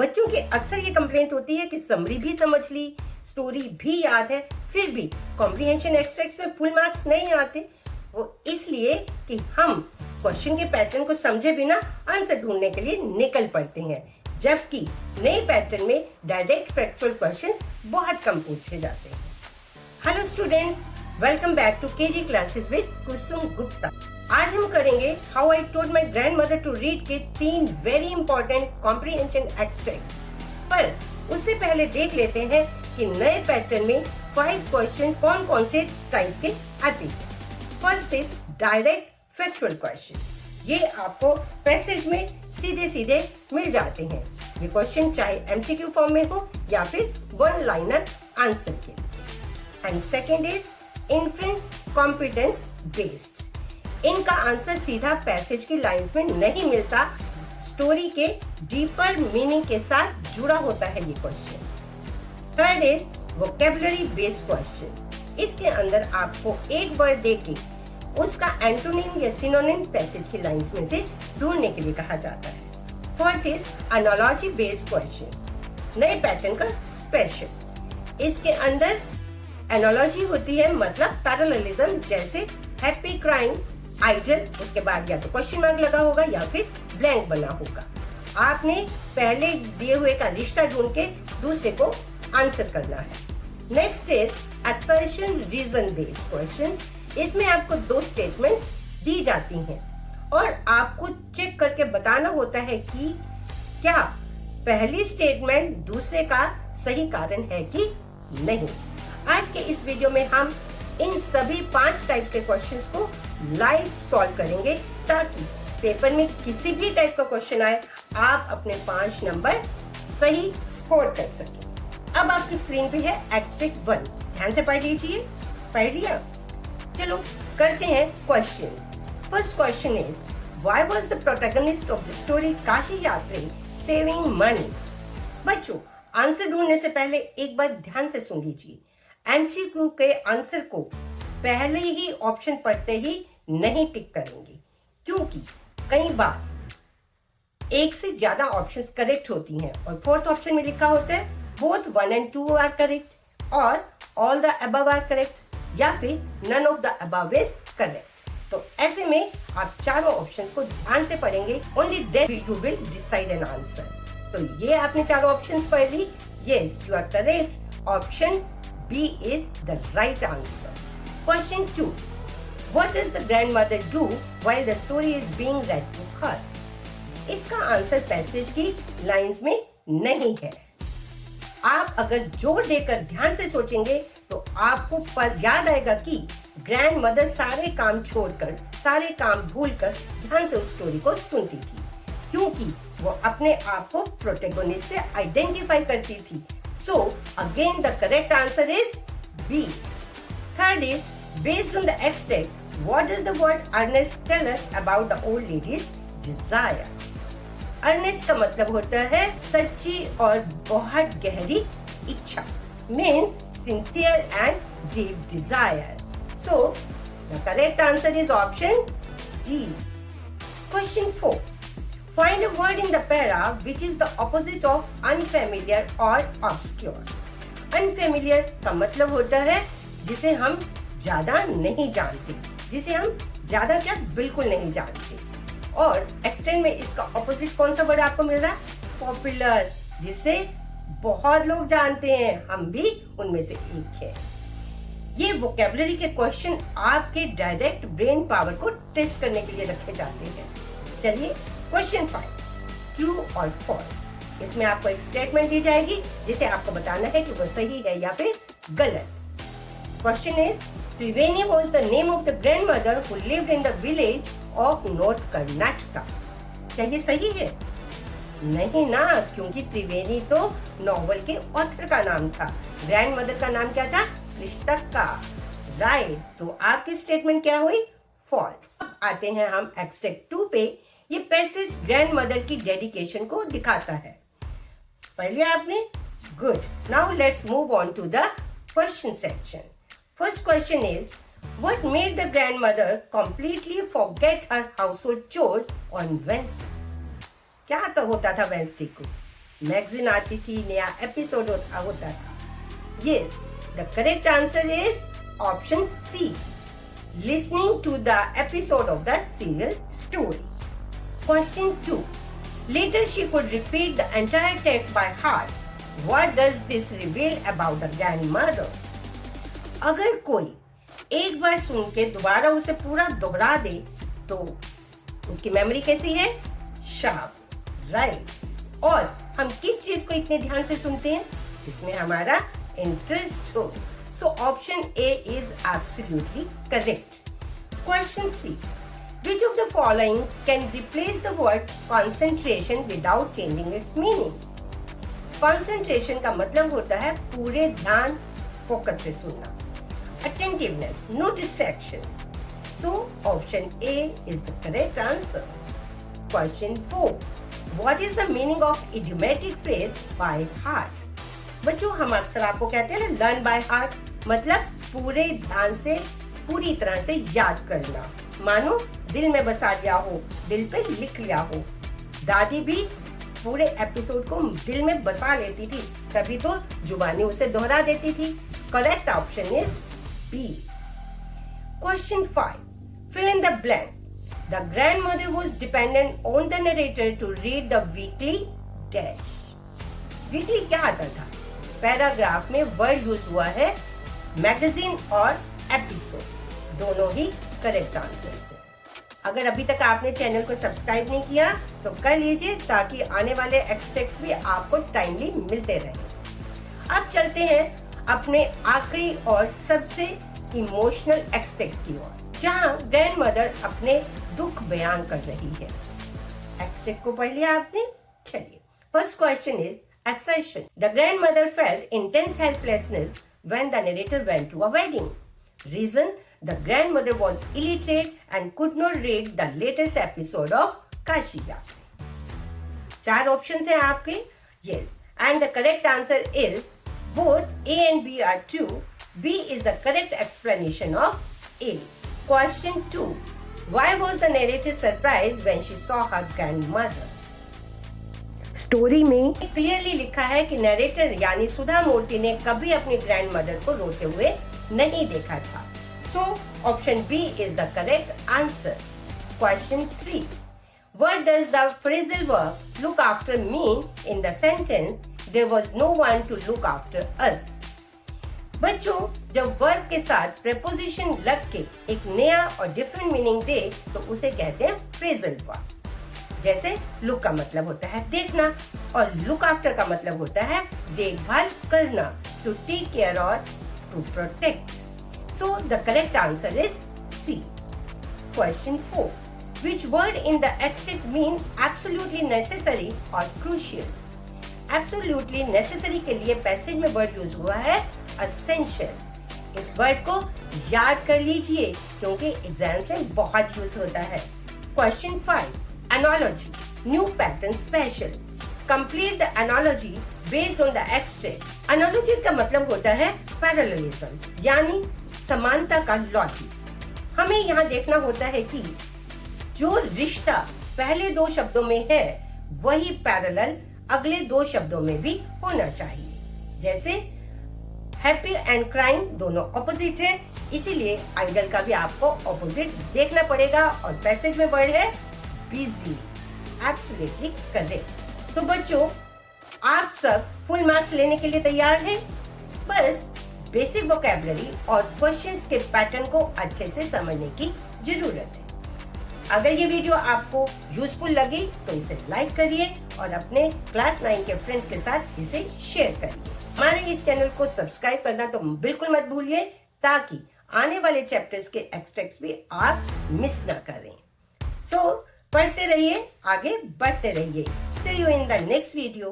बच्चों की अक्सर ये कंप्लेंट होती है कि समरी भी समझ ली, स्टोरी भी याद है, फिर भी कॉम्प्रिहेंशन एक्सट्रैक्ट्स में फुल मार्क्स नहीं आते। वो इसलिए कि हम क्वेश्चन के पैटर्न को समझे बिना आंसर ढूंढने के लिए निकल पड़ते हैं, जबकि नए पैटर्न में डायरेक्ट फैक्चुअल क्वेश्चंस बहुत कम पूछे जाते हैं। Hello students, welcome back to KG classes with Kusum Gupta. आज हम करेंगे how I told my grand to read के 3 वेरी इंपॉर्टेंट कॉम्प्रिहेंशन एक्सट्रैक्ट। पर उससे पहले देख लेते हैं कि नए पैटर्न में 5 क्वेश्चन कौन कौन से टाइप के आते हैं। First is direct factual question. ये आपको पैसेज में सीधे सीधे मिल जाते हैं। ये क्वेश्चन चाहे एमसीक्यू फॉर्म में हो या फिर वन लाइनर आंसर के। And second is inference competence based. इनका आंसर सीधा पैसेज की लाइंस में नहीं मिलता, स्टोरी के डीपर मीनिंग के साथ जुड़ा होता है ये question. Third is vocabulary based question. इसके अंदर आपको एक वर्ड देके उसका एंटोनिम या सिनोनिम पैसेज की लाइंस में से ढूंढने के लिए कहा जाता है। Fourth is analogy based question, नए पैटर्न का स्पेशल। इसके अंदर एनालॉजी होती है, मतलब पैरेललिज्म, जैसे हैप्पी क्राइंग आइडल, उसके बाद या तो क्वेश्चन मार्क लगा होगा या फिर ब्लैंक बना होगा। आपने पहले दिए हुए का रिश्ता ढूंढ के दूसरे को आंसर करना है। Next is assertion reason based question. इसमें आपको 2 स्टेटमेंट्स दी जाती हैं और आपको चेक करके बताना होता है कि क्या पहली स्टेटमेंट दूसरे का सही कारण है कि नहीं। आज के इस वीडियो में हम इन सभी 5 टाइप के क्वेश्चंस को लाइव सॉल्व करेंगे, ताकि पेपर में किसी भी टाइप का क्वेश्चन आए आप अपने 5 नंबर सही स्कोर कर सकें। अब आपकी स्क्रीन पे है एक्सट्रैक्ट 1, ध्यान से पढ़ लीजिए। पढ़ लिया? चलो करते हैं question. First question is why was the protagonist of the story Kashi यात्री सेविंग मनी। बच्चों, आंसर ढूंढने से पहले एक बार ध्यान से सुन लीजिए। एमसीक्यू के आंसर को पहले ही ऑप्शन पढ़ते ही नहीं टिक करेंगे, क्योंकि कई बार एक से ज्यादा ऑप्शंस करेक्ट होती हैं और फोर्थ ऑप्शन में लिखा होता है बोथ 1 and 2 आर करेक्ट और all the above are correct या फिर none of the above is correct. तो ऐसे में आप चारों ऑप्शंस को ध्यान से पढ़ेंगे, only then you will decide an answer. तो ये आपने चारों ऑप्शंस पढ़ ली। Yes, you are correct. Option B is the right answer. Question 2. What does the grandmother do while the story is being read to her? इसका answer passage की lines में नहीं है। आप अगर जोर देकर ध्यान से सोचेंगे तो आपको पर याद आएगा कि ग्रैंड मदर सारे काम छोड़कर, सारे काम भूलकर ध्यान से उस स्टोरी को सुनती थी, क्योंकि वो अपने आप को प्रोटैगनिस्ट से आइडेंटिफाई करती थी। So again the correct answer is B. Third is based on the extract, what does the word earnest tell us about the old lady's desire? Earnest का मतलब होता है सच्ची और बहुत गहरी इच्छा, means sincere and deep desire. So the correct answer is option D. Question 4. Find a word in the para which is the opposite of unfamiliar or obscure. Unfamiliar का मतलब होता है जिसे हम ज्यादा नहीं जानते, जिसे हम ज्यादा क्या बिल्कुल नहीं जानते। और एक्सटेंड में इसका ऑपोजिट कौन सा वर्ड आपको मिल रहा है? पॉपुलर, जिसे बहुत लोग जानते हैं, हम भी उनमें से एक है। ये वोकेबुलरी के क्वेश्चन आपके डायरेक्ट ब्रेन पावर को टेस्ट करने के लिए रखे जाते हैं। चलिए क्वेश्चन 5, ट्रू और फॉल्स। इसमें आपको एक स्टेटमेंट दी जाएगी जिसे आपको बताना है कि वो सही है या फिर गलत। Question is Triveni was the name of the grandmother who lived in the village of north Karnataka. क्या ये सही है? नहीं ना, क्योंकि त्रिवेणी तो नॉवल के ऑथर का नाम था। ग्रैंडमदर का नाम क्या था? कृष्णक्का। राइट, तो आपकी स्टेटमेंट क्या हुई? फॉल्स। आते हैं हम एक्सट्रैक्ट 2 पे। ये पैसेज ग्रैंड मदर की डेडिकेशन को दिखाता है। पढ़ लिया आपने? Good. Now let's move on to the question section. First question is what made the grandmother completely forget her household chores on Wednesday. क्या तो होता था वेडनेसडे को? मैगजीन आती थी, नया एपिसोड होता था। Yes, the correct answer is option C, listening to the episode of the serial story. Question 2, later she could repeat the entire text by heart. What does this reveal about the grandmother? अगर कोई एक बार सुन के दोबारा उसे पूरा दोहरा दे तो उसकी मेमोरी कैसी है? Sharp, right. और हम किस चीज को इतने ध्यान से सुनते हैं? इसमें हमारा इंटरेस्ट हो। So option A is absolutely correct. Question 3, which of the following can replace the word concentration without changing its meaning? Concentration का मतलब होता है पूरे ध्यान, फोकस से सुनना। Attentiveness, no distraction. So option A is the correct answer. Question 4, what is the meaning of idiomatic phrase by heart? बच्चों, हम अक्सर आपको कहते हैं ना learn by heart, मतलब पूरे ध्यान से पूरी तरह से याद करना, मानो दिल में बसा लिया हो, दिल पे लिख लिया हो। दादी भी पूरे एपिसोड को दिल में बसा लेती थी, तभी तो जुबानी उसे दोहरा देती थी। Correct option is B. Question 5, fill in the blank. The grandmother was dependent on the narrator to read the weekly dash. Weekly क्या आता था? पैराग्राफ में वर्ड यूज हुआ है मैगजीन और एपिसोड, दोनों ही करेक्ट आंसर्स हैं। अगर अभी तक आपने चैनल को सब्सक्राइब नहीं किया तो कर लीजिए, ताकि आने वाले एक्सट्रैक्ट्स भी आपको टाइमली मिलते रहे। अब चलते हैं अपने आखिरी और सबसे इमोशनल एक्सट्रैक्ट की ओर, जहां ग्रैंडमदर अपने दुख बयान कर रही है। एक्सट्रैक्ट को पढ़ लिया आपने? चलिए, first question is assertion. The grandmother felt intense helplessness when the narrator went to a wedding. Reason: the grandmother was illiterate and could not read the latest episode of Kashiya. 4 options हैं आपके. Yes, and the correct answer is both A and B are true. B is the correct explanation of A. Question 2. Why was the narrator surprised when she saw her grandmother? Story में clearly लिखा है कि narrator यानी सुधा मूर्ति ने कभी अपनी grandmother को रोते हुए नहीं देखा था। So option B is the correct answer. Question 3, what does the phrasal verb look after mean in the sentence there was no one to look after us? बच्चों, जब वर्ब के साथ प्रेपोजिशन लग के एक नया और डिफरेंट मीनिंग दे तो उसे कहते हैं फ्रेजल वर्ब। जैसे लुक का मतलब होता है देखना और लुक आफ्टर का मतलब होता है देखभाल करना, टू टेक केयर और to protect. So the correct answer is C. Question 4, which word in the extract mean absolutely necessary और क्रूशियल? एब्सोल्युटली नेसेसरी के लिए पैसेज में वर्ड यूज हुआ है एसेंशियल। इस वर्ड को याद कर लीजिए क्योंकि एग्जाम में बहुत यूज होता है। Question 5, analogy, new pattern special. Complete the analogy based on the extract. Analogy का मतलब होता है parallelism, यानी समानता का लॉजिक। हमें यहाँ देखना होता है कि जो रिश्ता पहले 2 शब्दों में है वही पैरेलल अगले 2 शब्दों में भी होना चाहिए। जैसे हैप्पी एंड क्राइम दोनों ऑपोजिट है, इसीलिए आइडल का भी आपको ऑपोजिट देखना पड़ेगा और पैसेज में वर्ड है बिजी। Absolutely correct. तो बच्चों, आप सब फुल मार्क्स लेने के लिए तैयार हैं? बस बेसिक वोकैबुलरी और क्वेश्चंस के पैटर्न को अच्छे से समझने की जरूरत है। अगर ये वीडियो आपको यूजफुल लगी तो इसे लाइक करिए और अपने क्लास 9 के फ्रेंड्स के साथ इसे शेयर करिए। हमारे इस चैनल को सब्सक्राइब करना तो बिल्कुल मत भूलिए, ताकि आने वाले चैप्टर्स के एक्सट्रैक्ट्स भी आप मिस ना करें। सो पढ़ते रहिए, आगे बढ़ते रहिए। See you in the next video.